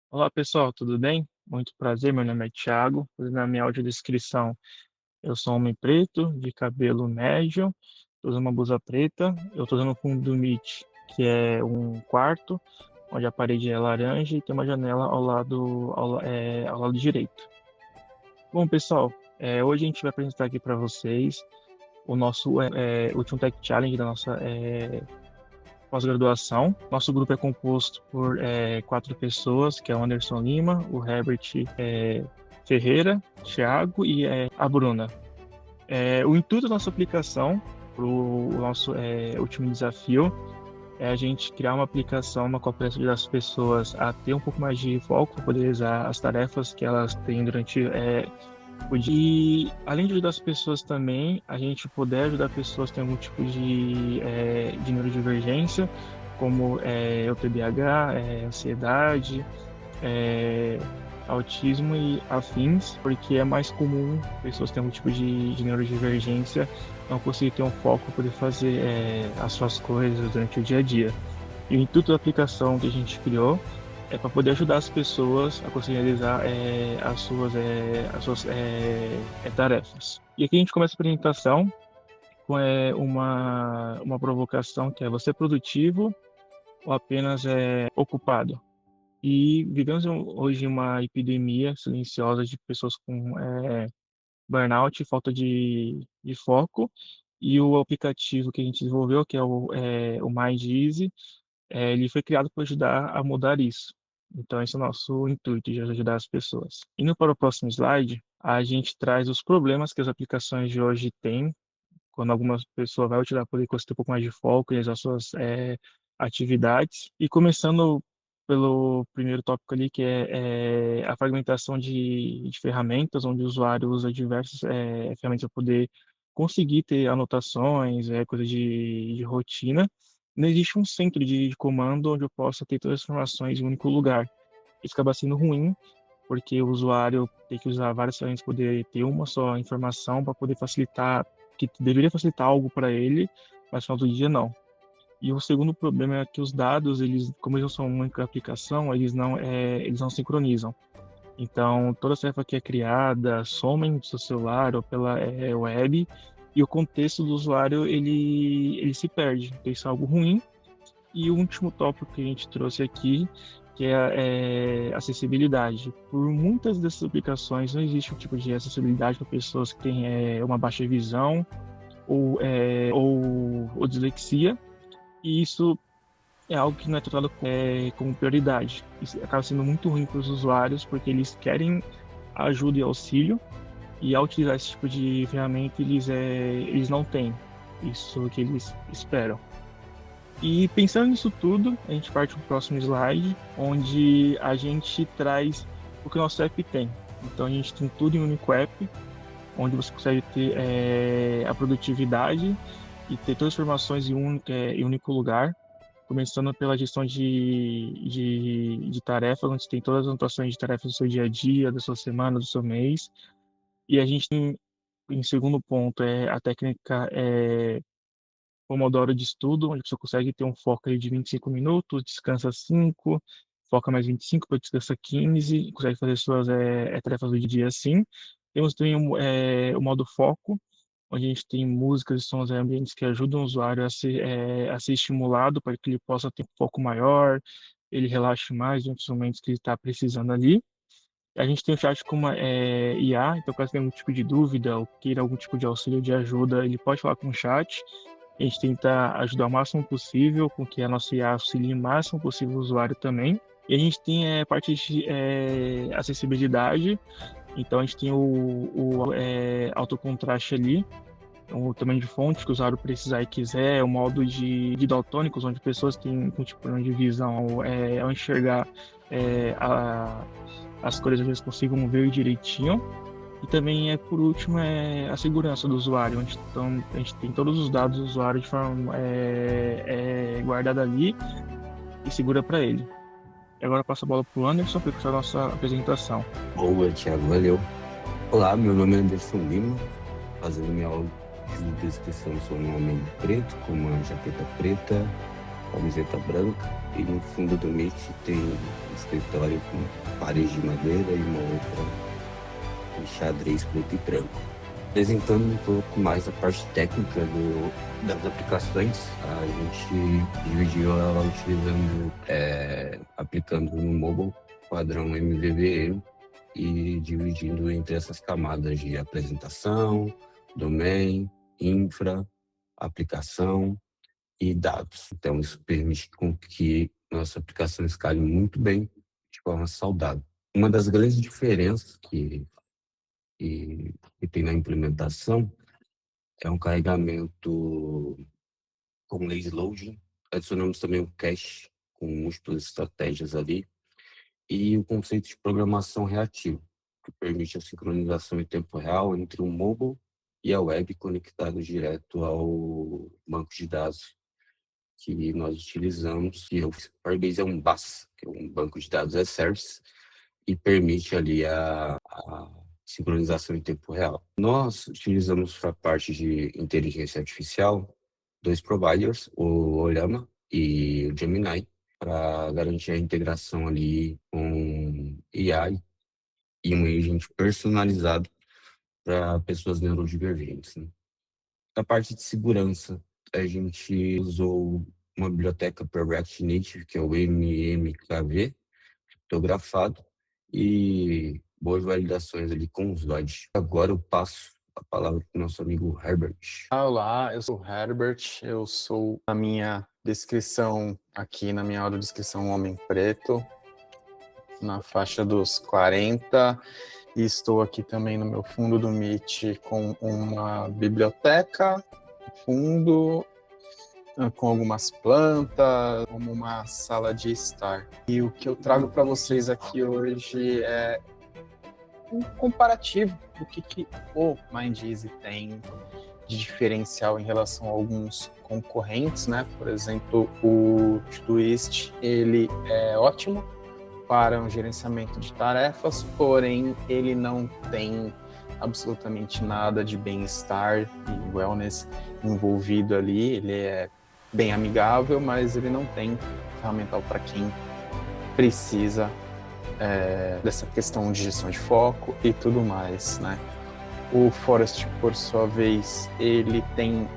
Olá pessoal, tudo bem? Muito prazer, meu nome é Thiago. Na minha audiodescrição, eu sou um homem preto, de cabelo médio, tô usando uma blusa preta. Eu estou usando um fundo Meet, que é um quarto, onde a parede é laranja e tem uma janela ao lado direito. Bom, pessoal, hoje a gente vai apresentar aqui para vocês o nosso último Tech Challenge da nossa pós-graduação. Nosso grupo é composto por quatro pessoas, que é o Anderson Lima, o Herbert Ferreira, Thiago e a Bruna. O intuito da nossa aplicação para o nosso último desafio é a gente criar uma aplicação na qual pode ajudar as pessoas a ter um pouco mais de foco para poder realizar as tarefas que elas têm durante o dia. E além de ajudar as pessoas também, a gente poder ajudar pessoas que têm algum tipo de neurodivergência, como o TDAH, ansiedade, é, autismo e afins, porque é mais comum pessoas que têm algum tipo de neurodivergência não conseguir ter um foco para poder fazer as suas coisas durante o dia a dia. E o intuito da aplicação que a gente criou é para poder ajudar as pessoas a conseguir realizar as suas tarefas. E aqui a gente começa a apresentação com uma provocação que é: você é produtivo ou apenas ocupado? E vivemos hoje uma epidemia silenciosa de pessoas com burnout e falta de foco. E o aplicativo que a gente desenvolveu, que é o Mind Easy, ele foi criado para ajudar a mudar isso. Então, esse é o nosso intuito, de ajudar as pessoas. Indo para o próximo slide, a gente traz os problemas que as aplicações de hoje têm, quando alguma pessoa vai utilizar para poder conseguir um pouco mais de foco e as suas atividades. E começando pelo primeiro tópico ali, que é a fragmentação de ferramentas, onde o usuário usa diversas ferramentas para poder conseguir ter anotações, coisa de rotina. Não existe um centro de comando onde eu possa ter todas as informações em um único lugar. Isso acaba sendo ruim, porque o usuário tem que usar várias ferramentas para poder ter uma só informação, para poder facilitar, que deveria facilitar algo para ele, mas no final do dia não. E o segundo problema é que os dados, eles, como eles não são uma única aplicação, eles não sincronizam. Então, toda tarefa que é criada, soma no seu celular ou pela web, e o contexto do usuário, ele se perde. Então, isso é algo ruim. E o último tópico que a gente trouxe aqui, que é a acessibilidade. Por muitas dessas aplicações, não existe um tipo de acessibilidade para pessoas que têm uma baixa visão ou dislexia, e isso é algo que não é tratado como prioridade. Isso acaba sendo muito ruim para os usuários, porque eles querem ajuda e auxílio, e ao utilizar esse tipo de ferramenta, eles não têm isso que eles esperam. E pensando nisso tudo, a gente parte para o próximo slide, onde a gente traz o que o nosso app tem. Então a gente tem tudo em um único app, onde você consegue ter a produtividade e ter todas as informações em um único lugar, começando pela gestão de tarefas, onde você tem todas as anotações de tarefas do seu dia a dia, da sua semana, do seu mês. E a gente tem, em segundo ponto, a técnica Pomodoro de estudo, onde você consegue ter um foco ali de 25 minutos, descansa 5, foca mais 25, depois descansa 15, consegue fazer suas tarefas do dia assim. Temos também o modo foco, onde a gente tem músicas e sons ambientes que ajudam o usuário a ser estimulado para que ele possa ter um foco maior, ele relaxe mais em outros momentos que ele está precisando ali. A gente tem o chat como IA, então caso tenha algum tipo de dúvida ou queira algum tipo de auxílio, de ajuda, ele pode falar com o chat. A gente tenta ajudar o máximo possível, com que a nossa IA auxilie o máximo possível o usuário também. E a gente tem a parte de acessibilidade, então a gente tem o autocontraste ali, o tamanho de fonte que o usuário precisar e quiser, o modo de daltônicos, onde pessoas têm um tipo de visão ao enxergar as cores, eles consigam ver direitinho. E também, por último, a segurança do usuário, onde a gente tem todos os dados do usuário de forma guardada ali e segura para ele. E agora eu passo a bola para o Anderson para começar a nossa apresentação. Boa, Thiago, valeu. Olá, meu nome é Anderson Lima, fazendo minha aula de descrição, sou um homem preto, com uma jaqueta preta, camiseta branca, e no fundo do Meet tem um escritório com parede de madeira e uma outra em xadrez preto e branco. Apresentando um pouco mais a parte técnica das aplicações, a gente dividiu ela utilizando, aplicando no mobile, padrão MVVM, e dividindo entre essas camadas de apresentação, domain, infra, aplicação e dados. Então, isso permite com que nossa aplicação escale muito bem, de forma saudável. Uma das grandes diferenças que tem na implementação é um carregamento com lazy loading. Adicionamos também o cache com múltiplas estratégias ali e o conceito de programação reativa, que permite a sincronização em tempo real entre o mobile e a web conectado direto ao banco de dados que nós utilizamos, que o Firebase é um BAS, que é um banco de dados as service, e permite ali a sincronização em tempo real. Nós utilizamos para a parte de inteligência artificial 2 providers, o Olama e o Gemini, para garantir a integração ali com AI e um agente personalizado para pessoas neurodivergentes, né? A parte de segurança, a gente usou uma biblioteca para React Native, que é o MMKV, criptografado, e boas validações ali com os LOD. Agora eu passo a palavra para o nosso amigo Herbert. Olá, eu sou o Herbert, eu sou, na minha descrição aqui, na minha audiodescrição, um homem preto, na faixa dos 40, e estou aqui também no meu fundo do Meet com uma biblioteca, fundo, com algumas plantas, como uma sala de estar. E o que eu trago para vocês aqui hoje é um comparativo do que o Mindeasy tem de diferencial em relação a alguns concorrentes, né? Por exemplo, o Todoist, ele é ótimo para um gerenciamento de tarefas, porém ele não tem absolutamente nada de bem-estar e wellness envolvido ali. Ele é bem amigável, mas ele não tem ferramental para quem precisa dessa questão de gestão de foco e tudo mais, né? O Forest, por sua vez, ele tem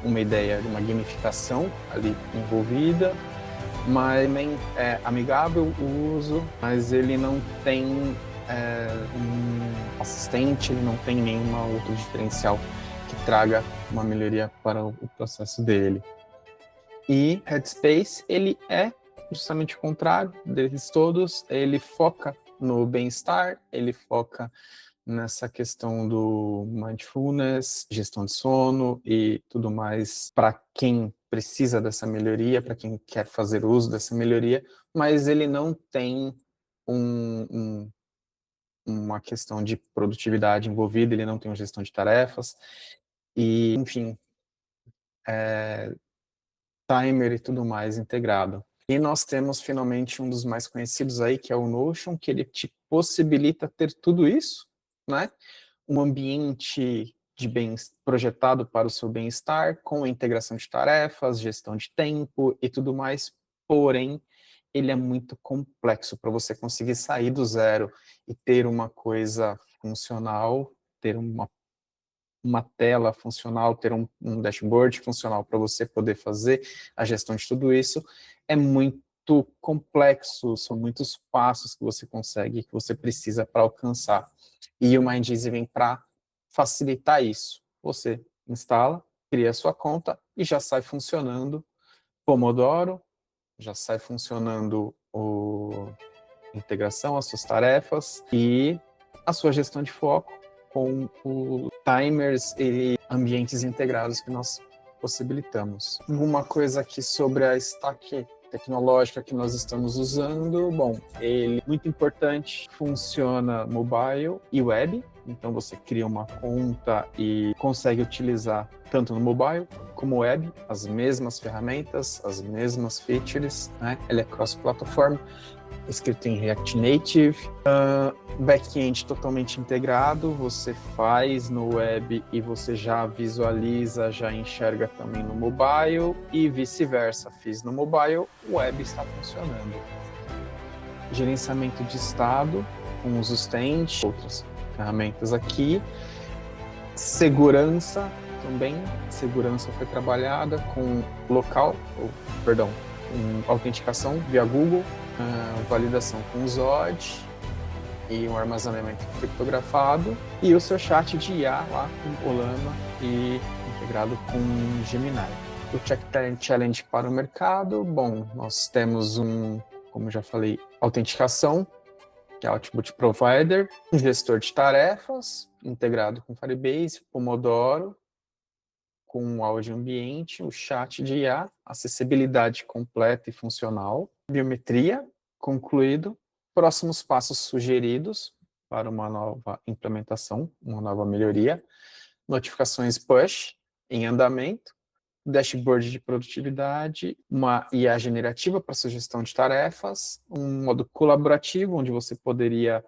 uma ideia de uma gamificação ali envolvida, mas também é amigável o uso, mas ele não tem um assistente, ele não tem nenhuma outro diferencial que traga uma melhoria para o processo dele. E Headspace, ele é justamente o contrário deles todos, ele foca no bem-estar, ele foca nessa questão do mindfulness, gestão de sono e tudo mais para quem precisa dessa melhoria, para quem quer fazer uso dessa melhoria, mas ele não tem uma questão de produtividade envolvida, ele não tem uma gestão de tarefas e, enfim, timer e tudo mais integrado. E nós temos finalmente um dos mais conhecidos aí, que é o Notion, que ele te possibilita ter tudo isso, né? Um ambiente projetado para o seu bem-estar, com a integração de tarefas, gestão de tempo e tudo mais, porém, ele é muito complexo para você conseguir sair do zero e ter uma coisa funcional, ter uma tela funcional, ter um dashboard funcional para você poder fazer a gestão de tudo isso, é muito complexo, são muitos passos que você consegue, que você precisa para alcançar. E o Mindeasy vem para facilitar isso. Você instala, cria a sua conta e já sai funcionando Pomodoro, já sai funcionando a integração, as suas tarefas e a sua gestão de foco com os timers e ambientes integrados que nós possibilitamos. Alguma coisa aqui sobre a stack tecnológica que nós estamos usando. Bom, ele, muito importante, funciona mobile e web, Então você cria uma conta e consegue utilizar tanto no mobile como web as mesmas ferramentas, as mesmas features, né? Ele é cross-platform, escrito em React Native, back-end totalmente integrado, você faz no web e você já visualiza, já enxerga também no mobile e vice-versa, fiz no mobile, o web está funcionando. Gerenciamento de estado, com os stands, outras ferramentas aqui. Segurança também, segurança foi trabalhada com com autenticação via Google, validação com Zod e um armazenamento criptografado e o seu chat de IA lá com Olama e integrado com Gemini. O Check Talent Challenge para o mercado, bom, nós temos como já falei, autenticação, que é Output Provider, um gestor de tarefas, integrado com Firebase, Pomodoro, com áudio ambiente, o chat de IA, acessibilidade completa e funcional, biometria, concluído, próximos passos sugeridos para uma nova implementação, uma nova melhoria, notificações push em andamento, dashboard de produtividade, uma IA generativa para sugestão de tarefas, um modo colaborativo, onde você poderia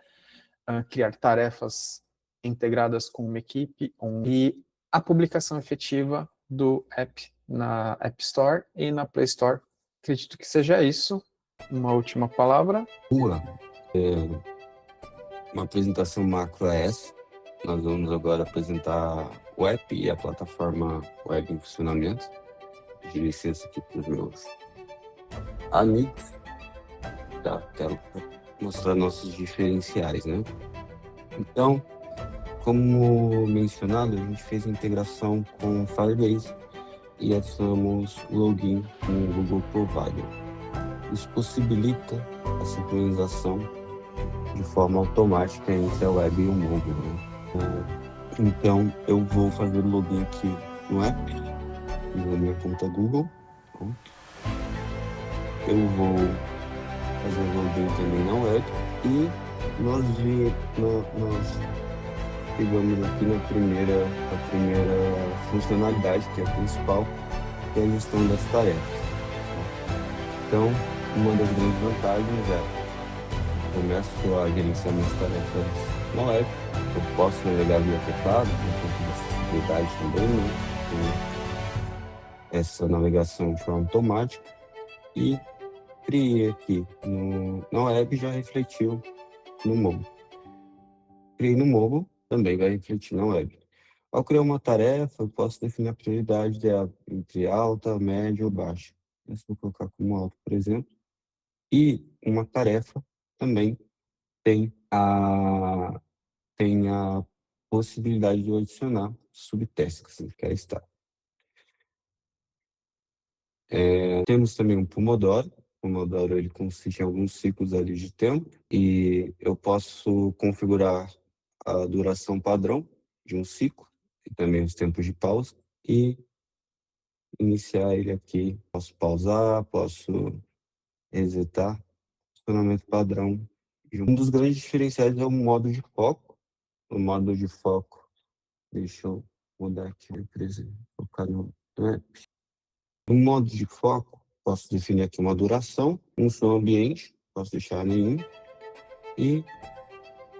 criar tarefas integradas com uma equipe, e a publicação efetiva do app na App Store e na Play Store. Acredito que seja isso. Uma última palavra. Uma apresentação macro é essa. Nós vamos agora apresentar o app e a plataforma web em funcionamento. Pedir licença aqui para os meus amigos da tela para mostrar nossos diferenciais, né? Então, como mencionado, a gente fez a integração com Firebase e adicionamos o login com o Google Provider. Isso possibilita a sincronização de forma automática entre a web e o mobile, né? Então, eu vou fazer o login aqui no app, na minha conta Google. Eu vou fazer o login também na web e nós pegamos aqui na primeira funcionalidade, que é a principal, que é a gestão das tarefas. Então, uma das grandes vantagens começo a gerenciar minhas tarefas na web. Eu posso navegar via teclado, por conta da acessibilidade também, né? Essa navegação de forma automática. E criei aqui na web, já refletiu no mobile. Criei no mobile, também vai refletir na web. Ao criar uma tarefa, eu posso definir a prioridade dela entre alta, média ou baixa. Eu vou colocar como alta, por exemplo. E uma tarefa também tem a possibilidade de eu adicionar subtasks, se quer estar. Temos também um Pomodoro. O Pomodoro ele consiste em alguns ciclos ali de tempo e eu posso configurar a duração padrão de um ciclo e também os tempos de pausa e iniciar ele aqui. Posso pausar, posso resetar. Funcionamento padrão. Um dos grandes diferenciais é o modo de foco. O modo de foco, deixa eu mudar aqui, focar no app. No modo de foco, posso definir aqui uma duração, um som ambiente, posso deixar nenhum. E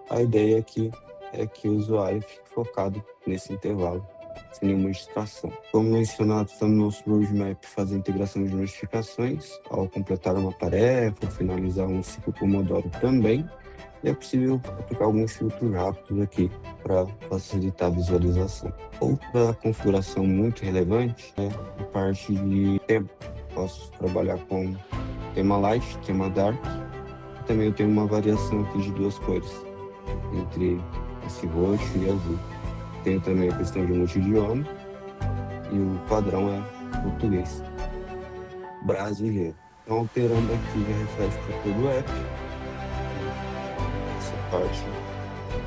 a ideia aqui é que o usuário fique focado nesse intervalo, sem nenhuma distração. Como mencionado, está no nosso roadmap fazer a integração de notificações ao completar uma tarefa, finalizar um ciclo Pomodoro também. E é possível aplicar alguns filtros rápidos aqui para facilitar a visualização. Outra configuração muito relevante é a parte de tema. Posso trabalhar com tema light, tema dark. Também eu tenho uma variação aqui de duas cores, entre esse roxo e azul. Tenho também a questão de multi-idioma e o padrão é português brasileiro. Então, alterando aqui, já reflete para todo o app essa parte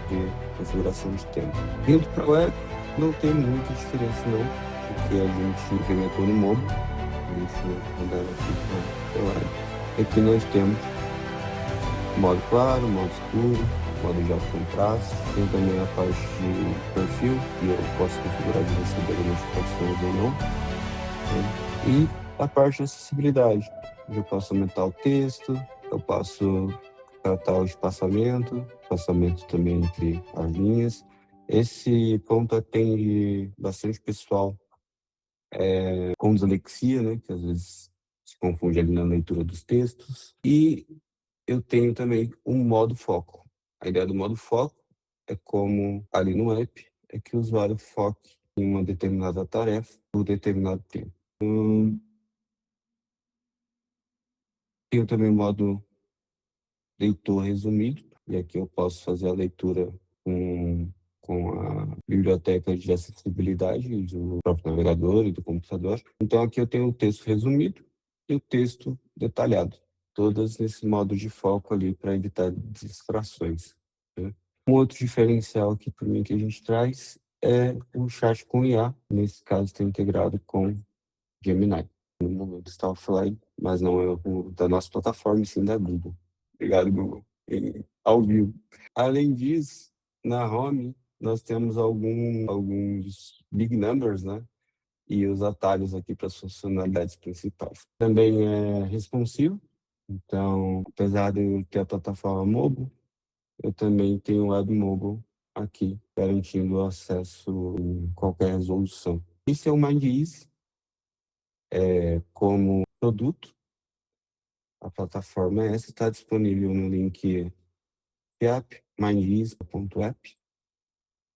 de configuração de tema. Vindo para a web, não tem muita diferença não, porque a gente implementou no mobile. Deixa eu mudar aqui para a web. Aqui nós temos modo claro, modo escuro, modo de alto contraste. Tem também a parte de perfil, que eu posso configurar de receber notificações ou não, né? E a parte de acessibilidade, eu posso aumentar o texto, eu posso tratar o espaçamento também entre as linhas. Esse ponto atende bastante pessoal com dislexia, né, que às vezes se confunde ali na leitura dos textos. E eu tenho também um modo foco. A ideia do modo foco é como ali no app, é que o usuário foque em uma determinada tarefa por determinado tempo. Tenho também o modo leitor resumido, e aqui eu posso fazer a leitura com a biblioteca de acessibilidade do próprio navegador e do computador. Então aqui eu tenho o texto resumido e o texto detalhado, todas nesse modo de foco ali para evitar distrações, né? Um outro diferencial aqui para mim que a gente traz é o chat com IA, nesse caso está integrado com Gemini. No momento está offline, mas não é o da nossa plataforma, e sim da Google. Obrigado, Google. Ao vivo. Além disso, na home, nós temos alguns big numbers, né? E os atalhos aqui para as funcionalidades principais. Também é responsivo, então, apesar de eu ter a plataforma mobile, eu também tenho o web mobile aqui, garantindo o acesso em qualquer resolução. Esse é o MindEase como produto. A plataforma é essa, está disponível no link app, mindease.app.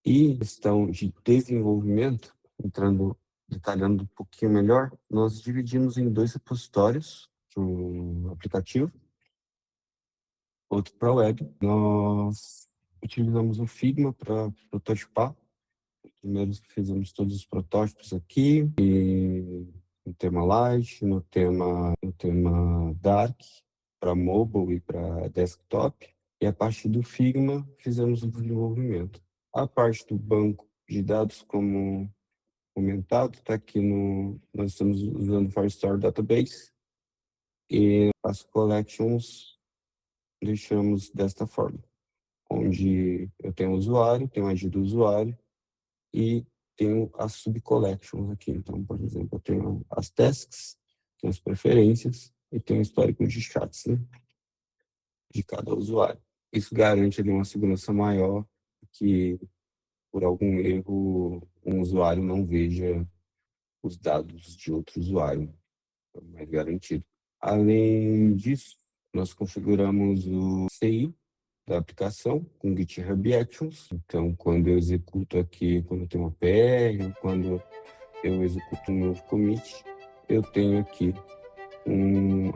E questão de desenvolvimento, detalhando um pouquinho melhor, nós dividimos em 2 repositórios de um aplicativo, outro para web. Nós utilizamos o Figma para prototipar. Primeiro fizemos todos os protótipos aqui, e no tema Light, no tema Dark, para mobile e para desktop. E a partir do Figma fizemos o desenvolvimento. A parte do banco de dados, como comentado, está aqui nós estamos usando o Firestore Database, e as collections deixamos desta forma, onde eu tenho o usuário, tenho a ID do usuário e tenho as subcollections aqui. Então, por exemplo, eu tenho as tasks, tenho as preferências e tenho o histórico de chats, né, de cada usuário. Isso garante ali uma segurança maior, que por algum erro um usuário não veja os dados de outro usuário, é mais garantido. Além disso, nós configuramos o CI da aplicação com GitHub Actions. Então, quando eu executo aqui, quando eu tenho uma PR, quando eu executo um novo commit, eu tenho aqui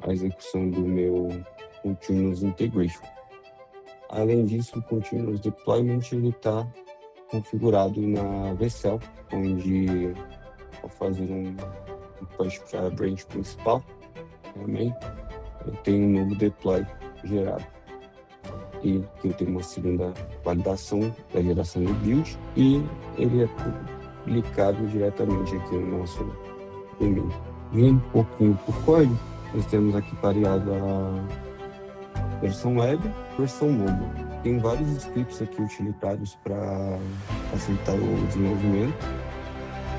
a execução do meu Continuous Integration. Além disso, o Continuous Deployment está configurado na VCell, onde ao fazer um push para a branch principal, também eu tenho um novo deploy gerado. E que eu tenho uma segunda validação da geração do build, e ele é publicado diretamente aqui no nosso domínio. Vindo um pouquinho por código, nós temos aqui pareado a versão web e versão mobile. Tem vários scripts aqui utilizados para facilitar o desenvolvimento,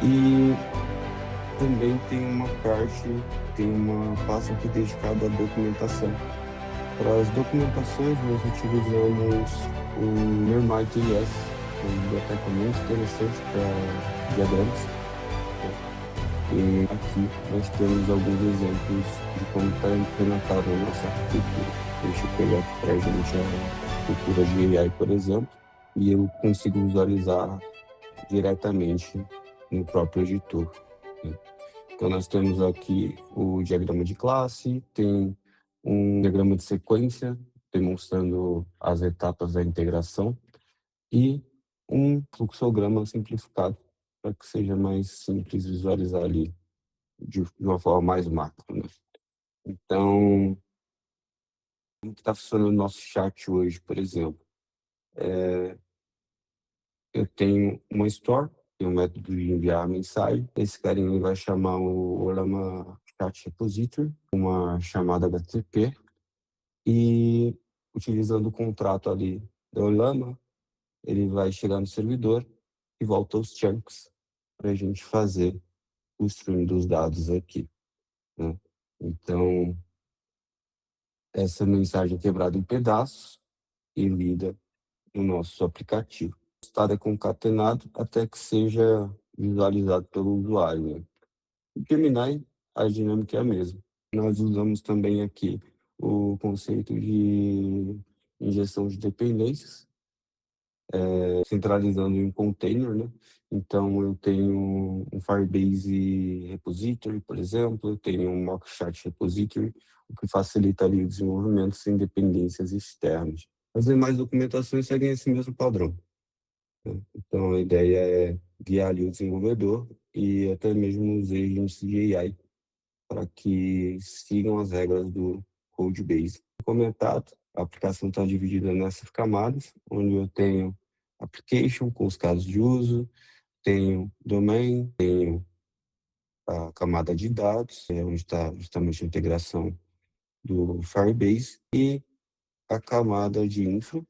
e também tem uma pasta aqui dedicada à documentação. Para as documentações, nós utilizamos o Mermaid.js, uma biblioteca muito interessante para diagramas. E aqui nós temos alguns exemplos de como está implementada a nossa arquitetura. Deixa eu pegar aqui para a gente a arquitetura de AI, por exemplo, e eu consigo visualizar diretamente no próprio editor. Então nós temos aqui o diagrama de classe, tem um diagrama de sequência demonstrando as etapas da integração e um fluxograma simplificado para que seja mais simples visualizar ali de uma forma mais macro, né? Então, como que está funcionando o nosso chat hoje, por exemplo? Eu tenho uma store, tem um método de enviar mensagem. Esse carinha ele vai chamar o Olama Chat Repository, uma chamada HTTP, e utilizando o contrato ali da Olama, ele vai chegar no servidor e volta aos chunks para a gente fazer o stream dos dados aqui, né? Então, essa mensagem é quebrada em pedaços e lida no nosso aplicativo. O estado é concatenado até que seja visualizado pelo usuário, né? Em Gemini, a dinâmica é a mesma. Nós usamos também aqui o conceito de injeção de dependências, centralizando em um container, né? Então, eu tenho um Firebase repository, por exemplo, eu tenho um Mockchat repository, o que facilita ali o desenvolvimento sem dependências externas. As demais documentações seguem esse mesmo padrão, né? Então, a ideia é guiar ali o desenvolvedor e até mesmo os agents de AI para que sigam as regras do Codebase. Comentado, a aplicação está dividida nessas camadas, onde eu tenho application com os casos de uso, tenho domain, tenho a camada de dados, onde está justamente a integração do Firebase, e a camada de infra,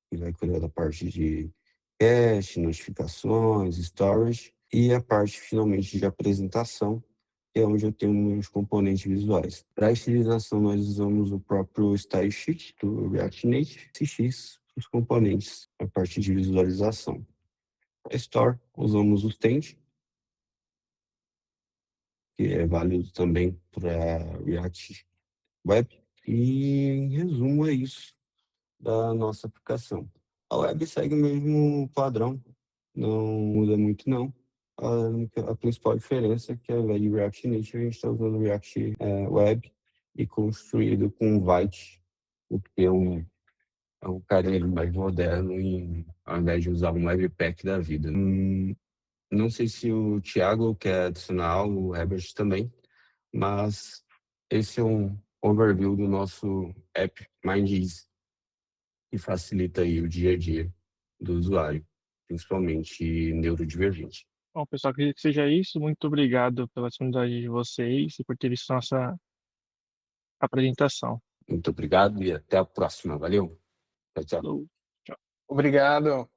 que vai cuidar da parte de cache, notificações, storage, e a parte finalmente de apresentação, que é onde eu tenho meus componentes visuais. Para a estilização, nós usamos o próprio Style Sheet do React Native, CX, os componentes, a parte de visualização. Para Store, usamos o Stand, que é válido também para React Web. E, em resumo, é isso da nossa aplicação. A web segue o mesmo padrão, não muda muito não. A principal diferença é que ao invés de React Native, a gente está usando React Web e construído com Vite, porque é um carinho mais moderno ao invés de usar um Webpack da vida. Não sei se o Thiago quer adicionar algo, o Herbert também, mas esse é um overview do nosso app MindEase, que facilita aí o dia a dia do usuário, principalmente neurodivergente. Bom, pessoal, acredito que seja isso. Muito obrigado pela disponibilidade de vocês e por ter visto nossa apresentação. Muito obrigado e até a próxima. Valeu. Tchau, tchau. Falou. Tchau. Obrigado.